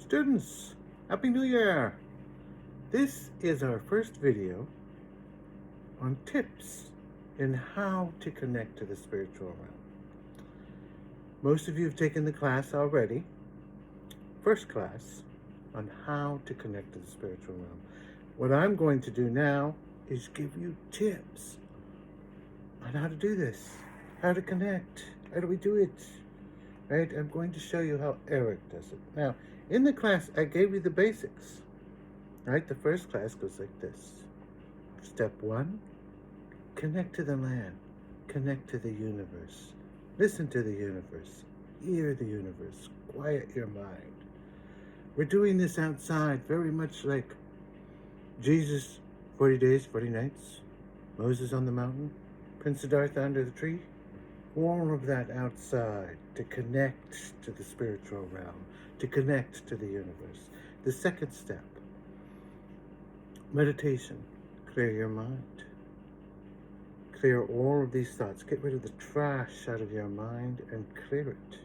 Students, Happy New Year! This is our first video on tips in how to connect to the spiritual realm. Most of you have taken the class already, first class, on how to connect to the spiritual realm. What I'm going to do now is give you tips on how to do this, how to connect, how do we do it, right? I'm going to show you how Eric does it. Now, in the class, I gave you the basics, right? The first class goes like this. Step 1, connect to the land, connect to the universe, listen to the universe, hear the universe, quiet your mind. We're doing this outside, very much like Jesus, 40 days, 40 nights, Moses on the mountain, Prince Siddhartha under the tree. All of that outside to connect to the spiritual realm, to connect to the universe. The second step, meditation. Clear your mind. Clear all of these thoughts. Get rid of the trash out of your mind and clear it.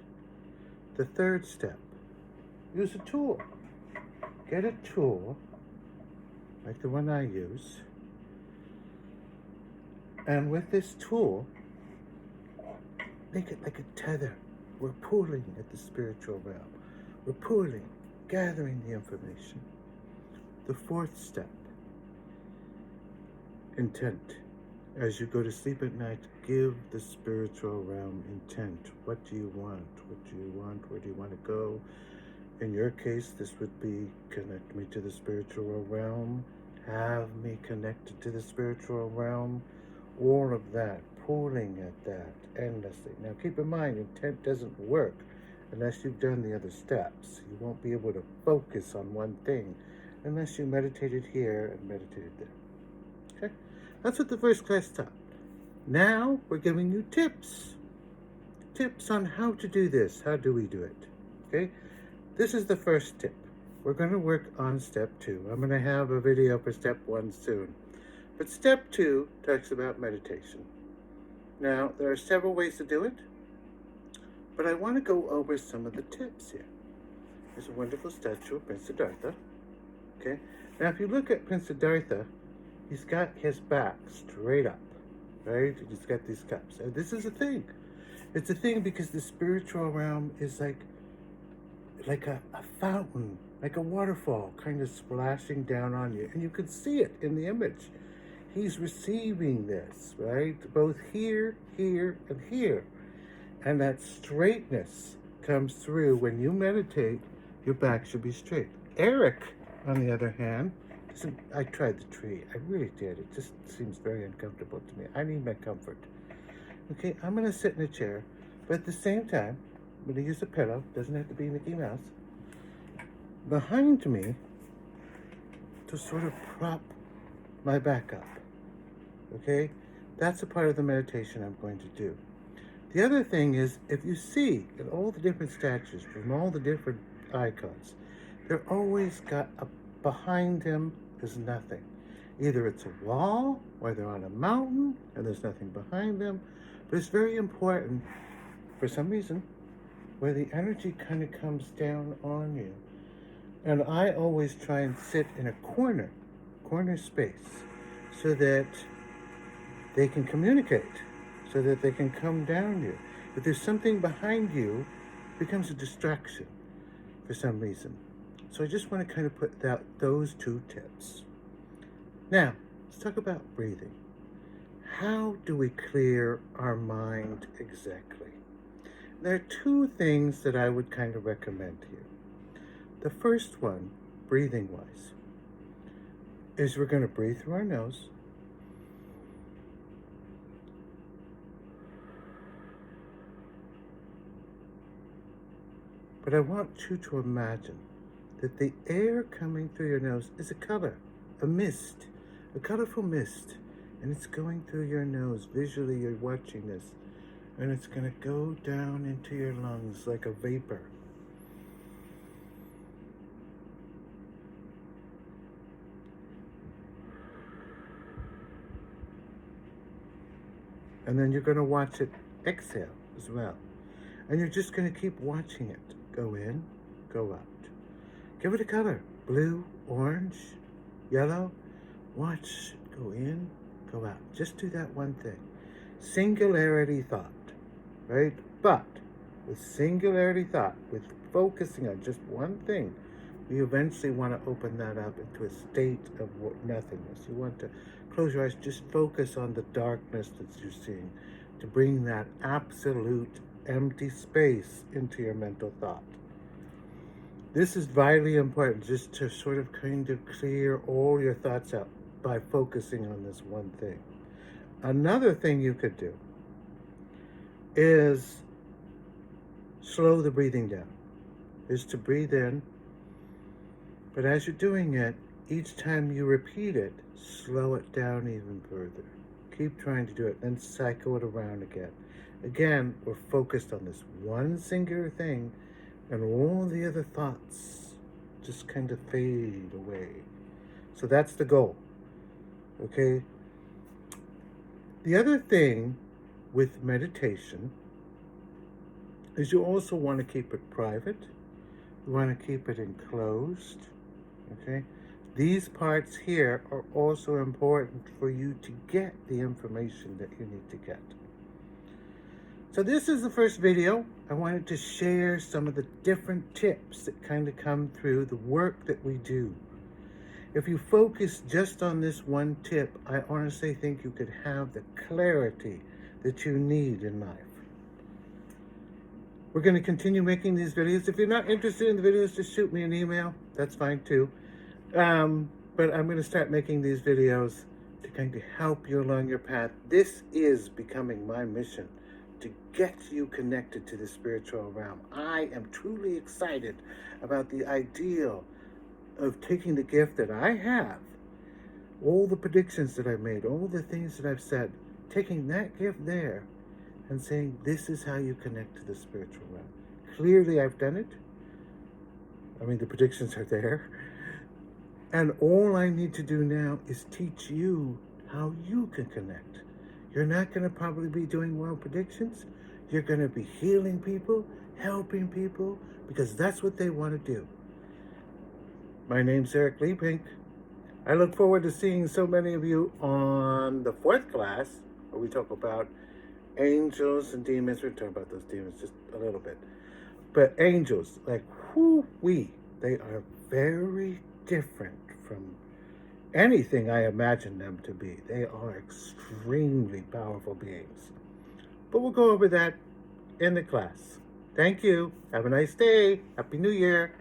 The third step, use a tool. Get a tool like the one I use. And with this tool, make it like a tether. We're pulling at the spiritual realm. We're pulling, gathering the information. The fourth step, intent. As you go to sleep at night, give the spiritual realm intent. What do you want? What do you want? Where do you want to go? In your case, this would be connect me to the spiritual realm. Have me connected to the spiritual realm. All of that, pulling at that endlessly. Now keep in mind, intent doesn't work unless you've done the other steps. You won't be able to focus on one thing unless you meditated here and meditated there. Okay? That's what the first class taught. Now we're giving you tips. Tips on how to do this. How do we do it? Okay? This is the first tip. We're going to work on step 2. I'm going to have a video for step 1 soon. But step 2 talks about meditation. Now, there are several ways to do it, but I want to go over some of the tips here. There's a wonderful statue of Prince Siddhartha. Okay? Now, if you look at Prince Siddhartha, he's got his back straight up, right? He's got these cups. And this is a thing. It's a thing because the spiritual realm is like a fountain, like a waterfall kind of splashing down on you. And you can see it in the image. He's receiving this, right? Both here, here, and here. And that straightness comes through. When you meditate, your back should be straight. Eric, on the other hand, I tried the tree. I really did. It just seems very uncomfortable to me. I need my comfort. Okay, I'm going to sit in a chair, but at the same time, I'm going to use a pillow. Doesn't have to be Mickey Mouse. Behind me to sort of prop my back up. Okay? That's a part of the meditation I'm going to do. The other thing is, if you see in all the different statues from all the different icons, they're always got behind them is nothing. Either it's a wall, or they're on a mountain, and there's nothing behind them. But it's very important, for some reason, where the energy kind of comes down on you. And I always try and sit in a corner space, so that they can communicate, so that they can come down you. If there's something behind you, it becomes a distraction for some reason. So I just want to kind of put out those 2 tips. Now, let's talk about breathing. How do we clear our mind exactly? There are 2 things that I would kind of recommend here. The first one, breathing-wise, is we're going to breathe through our nose. But I want you to imagine that the air coming through your nose is a color, a mist, a colorful mist, and it's going through your nose. Visually, you're watching this, and it's going to go down into your lungs like a vapor. And then you're going to watch it exhale as well. And you're just going to keep watching it go in, go out. Give it a color. Blue, orange, yellow. Watch it go in, go out. Just do that one thing. Singularity thought, right? But with singularity thought, with focusing on just one thing, you eventually want to open that up into a state of nothingness. You want to close your eyes, just focus on the darkness that you're seeing to bring that absolute empty space into your mental thought. This is vitally important, just to sort of kind of clear all your thoughts out by focusing on this one thing. Another thing you could do is slow the breathing down. Is to breathe in, but as you're doing it, each time you repeat it, slow it down even further. Keep trying to do it, then cycle it around again. Again, we're focused on this one singular thing, and all the other thoughts just kind of fade away. So that's the goal, okay? The other thing with meditation is you also want to keep it private. You want to keep it enclosed, okay? These parts here are also important for you to get the information that you need to get. So this is the first video. I wanted to share some of the different tips that kind of come through the work that we do. If you focus just on this one tip, I honestly think you could have the clarity that you need in life. We're going to continue making these videos. If you're not interested in the videos, just shoot me an email. That's fine too. But I'm going to start making these videos to kind of help you along your path. This is becoming my mission, to get you connected to the spiritual realm. I am truly excited about the ideal of taking the gift that I have, all the predictions that I've made, all the things that I've said, taking that gift there and saying, this is how you connect to the spiritual realm. Clearly, I've done it. I mean, the predictions are there. And all I need to do now is teach you how you can connect. You're not going to probably be doing well predictions. You're going to be healing people, helping people, because that's what they want to do. My name's Leigh-Pink. I look forward to seeing so many of you on the 4th class, where we talk about angels and demons. We'll talk about those demons just a little bit. But angels, like, they are very different from anything I imagine them to be. They are extremely powerful beings. But we'll go over that in the class. Thank you. Have a nice day. Happy New Year.